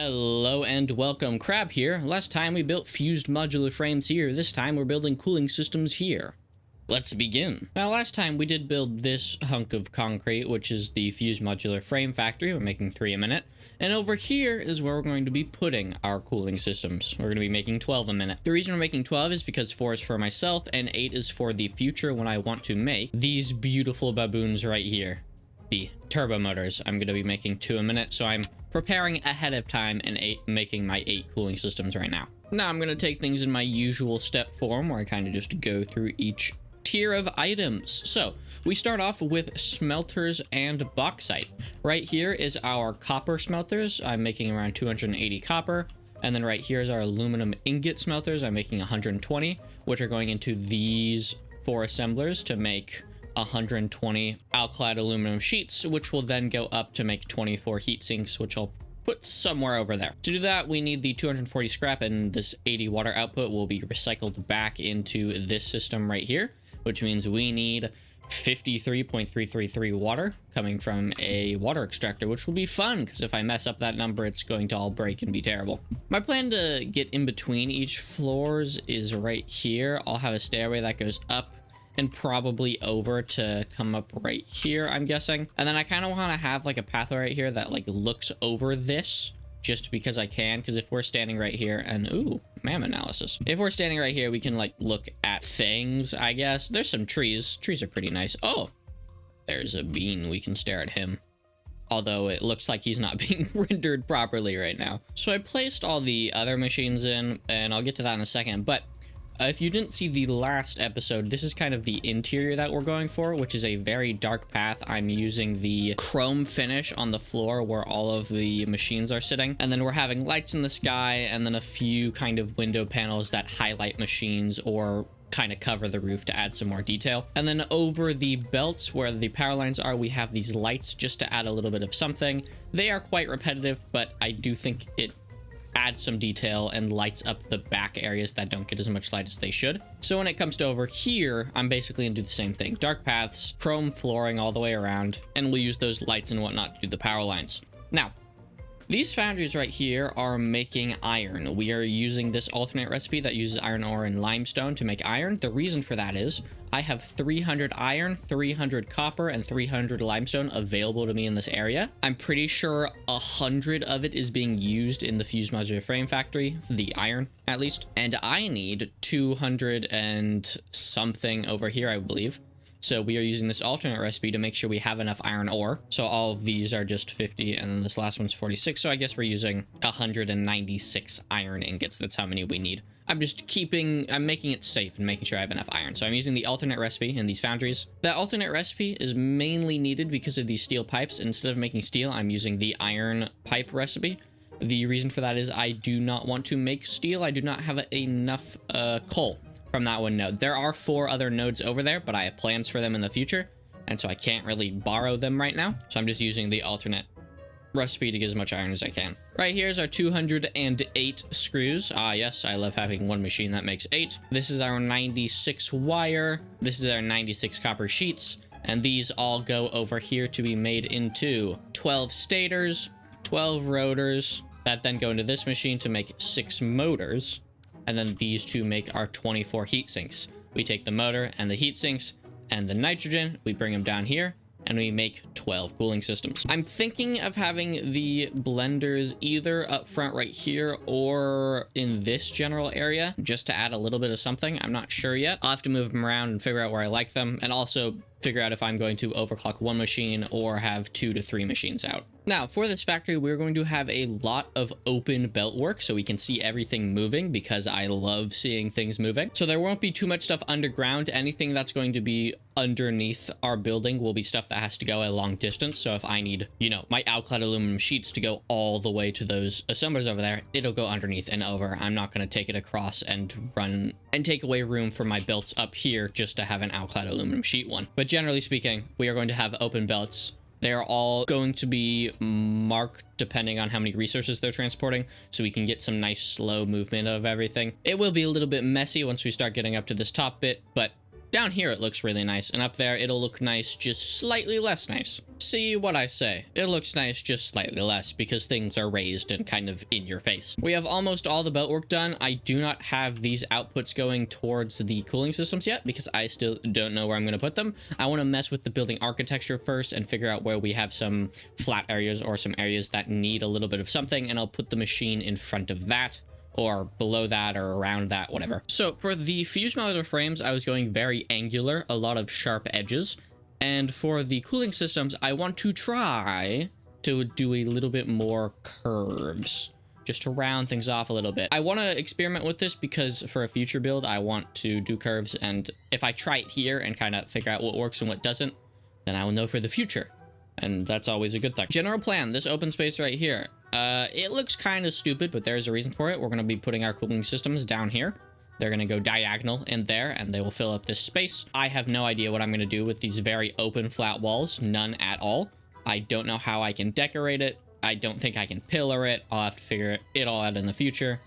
Hello and welcome. Crab here. Last time we built fused modular frames here. This time we're building cooling systems here. Let's begin. Now last time we did build this hunk of concrete, which is the fused modular frame factory. We're making 3 a minute. And over here is where we're going to be putting our cooling systems. We're going to be making 12 a minute. The reason we're making 12 is because 4 is for myself and 8 is for the future when I want to make these beautiful baboons right here. The turbo motors. I'm going to be making 2 a minute, so I'm preparing ahead of time and making my 8 cooling systems right now. Now I'm going to take things in my usual step form where I kind of just go through each tier of items. So we start off with smelters and bauxite. Right here is our copper smelters. I'm making around 280 copper. And then right here is our aluminum ingot smelters. I'm making 120, which are going into these 4 assemblers to make 120 alkyd aluminum sheets, which will then go up to make 24 heat sinks, which I'll put somewhere over there. To do that, we need the 240 scrap, and this 80 water output will be recycled back into this system right here, which means we need 53.333 water coming from a water extractor, which will be fun because if I mess up that number, it's going to all break and be terrible. My plan to get in between each floors is right here. I'll have a stairway that goes up and probably over to come up right here, I'm guessing. And then I kind of want to have like a pathway right here that like looks over this just because I can. Because if we're standing right here and ooh, MAM analysis. If we're standing right here, we can like look at things, I guess. There's some trees. Trees are pretty nice. Oh, there's a bean. We can stare at him. Although it looks like he's not being rendered properly right now. So I placed all the other machines in, and I'll get to that in a second. But if you didn't see the last episode, this is kind of the interior that we're going for, which is a very dark path. I'm using the chrome finish on the floor where all of the machines are sitting. And then we're having lights in the sky and then a few kind of window panels that highlight machines or kind of cover the roof to add some more detail. And then over the belts where the power lines are, we have these lights just to add a little bit of something. They are quite repetitive, but I do think it adds some detail and lights up the back areas that don't get as much light as they should. So when it comes to over here, I'm basically gonna do the same thing. Dark paths, chrome flooring all the way around, and we'll use those lights and whatnot to do the power lines. Now, these foundries right here are making iron. We are using this alternate recipe that uses iron ore and limestone to make iron. The reason for that is I have 300 iron, 300 copper, and 300 limestone available to me in this area. I'm pretty sure 100 of it is being used in the fused modular frame factory, the iron at least. And I need 200 and something over here, I believe. So we are using this alternate recipe to make sure we have enough iron ore. So all of these are just 50 and then this last one's 46. So I guess we're using 196 iron ingots. That's how many we need. I'm making it safe and making sure I have enough iron. So I'm using the alternate recipe in these foundries. That alternate recipe is mainly needed because of these steel pipes. Instead of making steel, I'm using the iron pipe recipe. The reason for that is I do not want to make steel. I do not have enough coal from that one node. There are 4 other nodes over there, but I have plans for them in the future, and so I can't really borrow them right now. So I'm just using the alternate recipe to get as much iron as I can. Right here's our 208 screws. Ah, yes, I love having one machine that makes 8. This is our 96 wire. This is our 96 copper sheets, and these all go over here to be made into 12 stators, 12 rotors, that then go into this machine to make 6 motors. And then these 2 make our 24 heat sinks. We take the motor and the heat sinks and the nitrogen, we bring them down here, and we make 12 cooling systems. I'm thinking of having the blenders either up front right here or in this general area, just to add a little bit of something. I'm not sure yet. I'll have to move them around and figure out where I like them, and also figure out if I'm going to overclock one machine or have 2 to 3 machines out. Now, for this factory, we're going to have a lot of open belt work so we can see everything moving because I love seeing things moving. So there won't be too much stuff underground. Anything that's going to be underneath our building will be stuff that has to go a long distance. So if I need, you know, my alkyd aluminum sheets to go all the way to those assemblers over there, it'll go underneath and over. I'm not going to take it across and run and take away room for my belts up here just to have an alkyd aluminum sheet one. But generally speaking, we are going to have open belts. They're all going to be marked depending on how many resources they're transporting, so we can get some nice slow movement of everything. It will be a little bit messy once we start getting up to this top bit, but Down here it looks really nice, and up there it'll look nice, just slightly less nice. See what I say? It looks nice, just slightly less, because things are raised and kind of in your face. We have almost all the belt work done. I do not have these outputs going towards the cooling systems yet, because I still don't know where I'm going to put them. I want to mess with the building architecture first and figure out where we have some flat areas or some areas that need a little bit of something, and I'll put the machine in front of that, or below that, or around that, whatever. So for the fuse modular frames, I was going very angular, a lot of sharp edges. And for the cooling systems, I want to try to do a little bit more curves, just to round things off a little bit. I want to experiment with this because for a future build, I want to do curves. And if I try it here and kind of figure out what works and what doesn't, then I will know for the future. And that's always a good thing. General plan, this open space right here. It looks kind of stupid, but there's a reason for it. We're going to be putting our cooling systems down here. They're going to go diagonal in there, and they will fill up this space. I have no idea what I'm going to do with these very open flat walls. None at all. I don't know how I can decorate it. I don't think I can pillar it. I'll have to figure it all out in the future.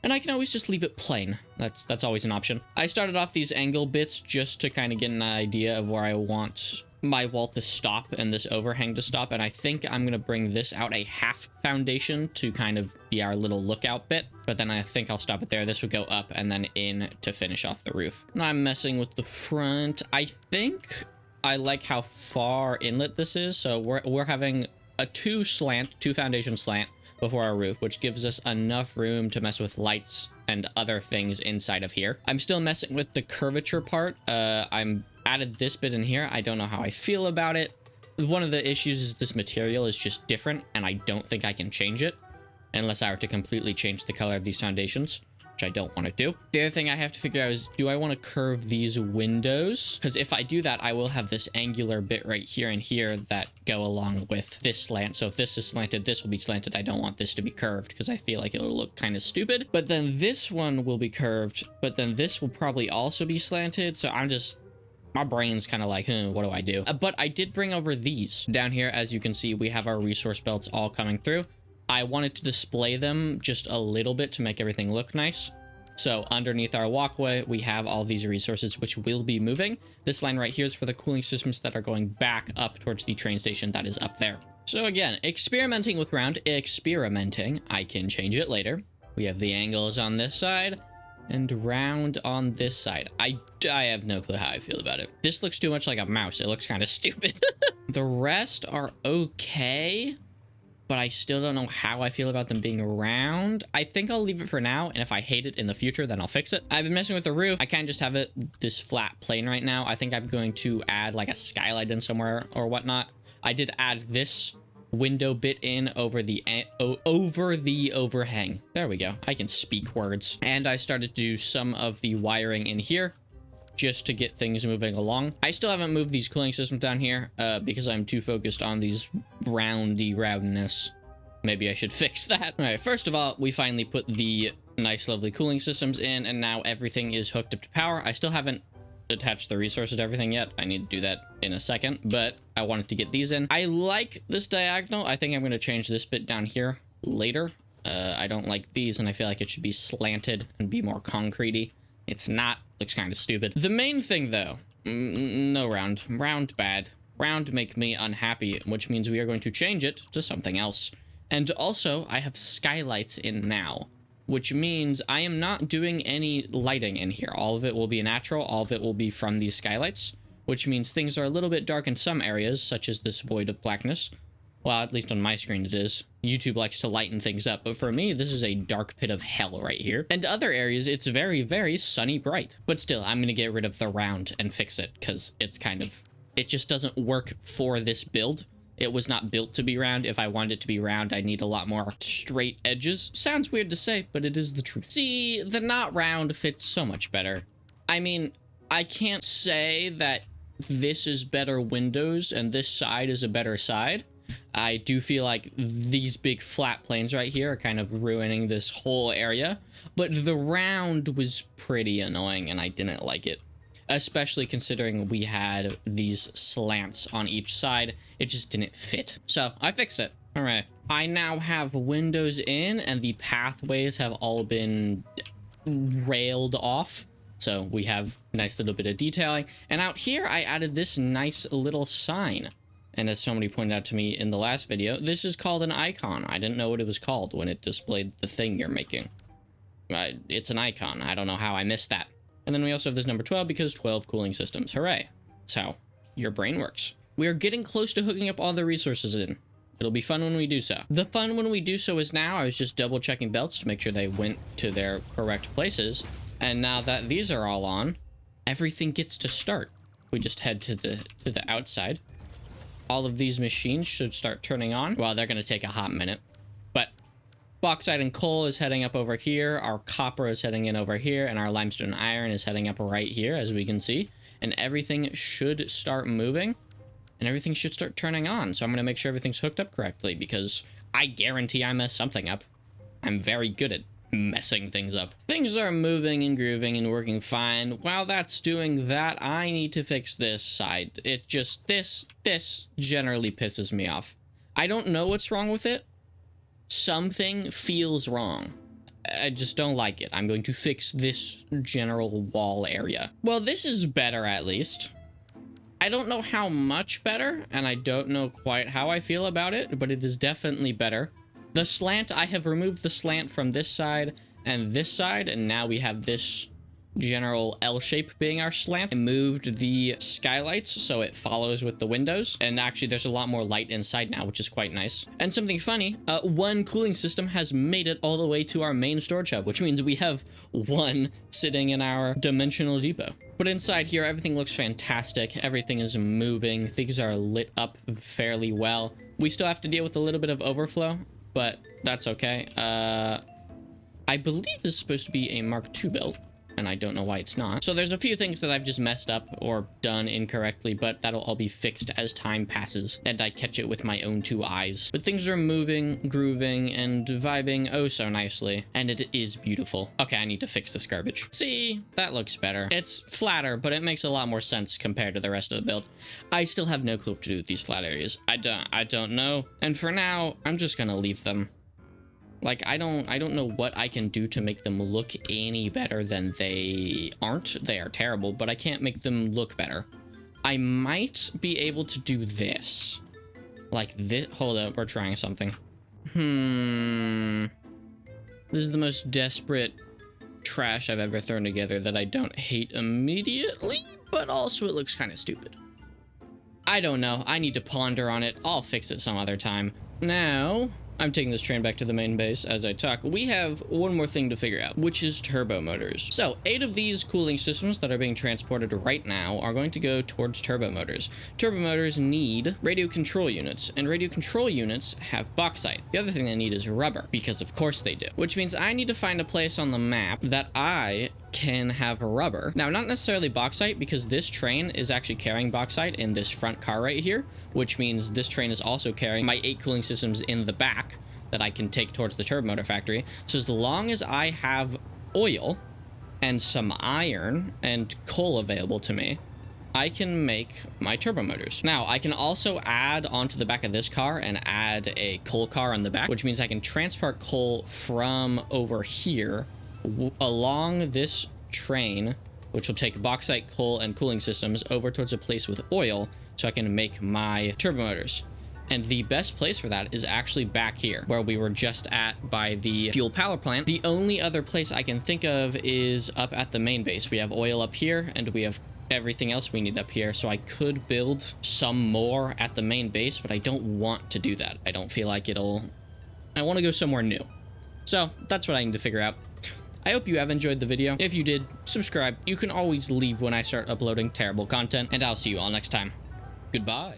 And I can always just leave it plain. That's always an option. I started off these angle bits just to kind of get an idea of where I want my wall to stop and this overhang to stop, and I think I'm gonna bring this out a half foundation to kind of be our little lookout bit, but then I think I'll stop it there. This would go up and then in to finish off the roof. Now I'm messing with the front. I think I like how far inlet this is, so we're having a two foundation slant before our roof, which gives us enough room to mess with lights and other things inside of here. I'm still messing with the curvature part. I'm added this bit in here. I don't know how I feel about it. One of the issues is this material is just different, and I don't think I can change it unless I were to completely change the color of these foundations, which I don't want to do. The other thing I have to figure out is, do I want to curve these windows? Because if I do that, I will have this angular bit right here and here that go along with this slant. So if this is slanted, this will be slanted. I don't want this to be curved because I feel like it'll look kind of stupid. But then this one will be curved, but then this will probably also be slanted. So my brain's kind of like, what do I do? But I did bring over these. Down here, as you can see, we have our resource belts all coming through. I wanted to display them just a little bit to make everything look nice. So underneath our walkway, we have all these resources, which will be moving. This line right here is for the cooling systems that are going back up towards the train station that is up there. So again, experimenting with round, I can change it later. We have the angles on this side and round on this side. I have no clue how I feel about it. This looks too much like a mouse. It looks kind of stupid. The rest are okay, but I still don't know how I feel about them being round. I think I'll leave it for now, and if I hate it in the future, then I'll fix it. I've been messing with the roof. I can't just have it this flat plane right now. I think I'm going to add like a skylight in somewhere or whatnot. I did add this window bit in over the overhang. There we go. I can speak words. And I started to do some of the wiring in here just to get things moving along. I still haven't moved these cooling systems down here because I'm too focused on these roundness. Maybe I should fix that. All right, first of all, we finally put the nice, lovely cooling systems in, and now everything is hooked up to power. I still haven't attached the resources to everything yet. I need to do that in a second, but I wanted to get these in. I like this diagonal. I think I'm going to change this bit down here later. I don't like these, and I feel like it should be slanted and be more concrete-y. It's not. Looks kind of stupid. The main thing, though, no round. Round bad. Round make me unhappy, which means we are going to change it to something else. And also, I have skylights in now, which means I am not doing any lighting in here. All of it will be natural. All of it will be from these skylights, which means things are a little bit dark in some areas, such as this void of blackness. Well, at least on my screen it is. YouTube likes to lighten things up, but for me, this is a dark pit of hell right here. And other areas, it's very, very sunny bright. But still, I'm going to get rid of the round and fix it, because it's kind of... it just doesn't work for this build. It was not built to be round. If I wanted it to be round, I need a lot more straight edges. Sounds weird to say, but it is the truth. See, the not round fits so much better. I mean, I can't say that this is better windows and this side is a better side. I do feel like these big flat planes right here are kind of ruining this whole area, but the round was pretty annoying and I didn't like it, especially considering we had these slants on each side. It just didn't fit. So I fixed it. All right. I now have windows in and the pathways have all been railed off. So we have a nice little bit of detailing. And out here, I added this nice little sign. And as somebody pointed out to me in the last video, this is called an icon. I didn't know what it was called when it displayed the thing you're making. It's an icon. I don't know how I missed that. And then we also have this number 12 because 12 cooling systems. Hooray. That's how your brain works. We are getting close to hooking up all the resources in. It'll be fun when we do so. The fun when we do so is now. I was just double checking belts to make sure they went to their correct places. And now that these are all on, everything gets to start. We just head to the outside. All of these machines should start turning on. Well, they're going to take a hot minute. But bauxite and coal is heading up over here. Our copper is heading in over here. And our limestone and iron is heading up right here, as we can see. And everything should start moving. And everything should start turning on. So I'm going to make sure everything's hooked up correctly, because I guarantee I messed something up. I'm very good at messing things up. Things are moving and grooving and working fine. While that's doing that, I need to fix this side. It just, this generally pisses me off. I don't know what's wrong with it. Something feels wrong. I just don't like it. I'm going to fix this general wall area. Well, this is better at least. I don't know how much better, and I don't know quite how I feel about it, but it is definitely better. The slant, I have removed the slant from this side, and now we have this general L shape being our slant. I moved the skylights so it follows with the windows, and actually there's a lot more light inside now, which is quite nice. And something funny, one cooling system has made it all the way to our main storage hub, which means we have one sitting in our dimensional depot. But inside here, everything looks fantastic. Everything is moving. Things are lit up fairly well. We still have to deal with a little bit of overflow, but that's okay. I believe this is supposed to be a Mark II build, and I don't know why it's not. So there's a few things that I've just messed up or done incorrectly, but that'll all be fixed as time passes and I catch it with my own two eyes. But things are moving, grooving, and vibing oh so nicely, and it is beautiful. Okay, I need to fix this garbage. See, that looks better. It's flatter, but it makes a lot more sense compared to the rest of the build. I still have no clue what to do with these flat areas. I don't know. And for now, I'm just gonna leave them. Like, I don't know what I can do to make them look any better than they aren't. They are terrible, but I can't make them look better. I might be able to do this. Like this. Hold up, we're trying something. This is the most desperate trash I've ever thrown together that I don't hate immediately, but also it looks kind of stupid. I don't know. I need to ponder on it. I'll fix it some other time. Now, I'm taking this train back to the main base as I talk. We have one more thing to figure out, which is turbo motors. So 8 of these cooling systems that are being transported right now are going to go towards turbo motors. Turbo motors need radio control units, and radio control units have bauxite. The other thing they need is rubber, because of course they do. Which means I need to find a place on the map that I can have rubber. Now, not necessarily bauxite, because this train is actually carrying bauxite in this front car right here, which means this train is also carrying my 8 cooling systems in the back that I can take towards the turbo motor factory. So as long as I have oil and some iron and coal available to me, I can make my turbo motors. Now, I can also add onto the back of this car and add a coal car on the back, which means I can transport coal from over here along this train, which will take bauxite, coal, and cooling systems over towards a place with oil so I can make my turbo motors. And the best place for that is actually back here, where we were just at by the fuel power plant. The only other place I can think of is up at the main base. We have oil up here, and we have everything else we need up here. So I could build some more at the main base, but I don't want to do that. I don't feel like it'll... I want to go somewhere new. So that's what I need to figure out. I hope you have enjoyed the video. If you did, subscribe. You can always leave when I start uploading terrible content, and I'll see you all next time. Goodbye.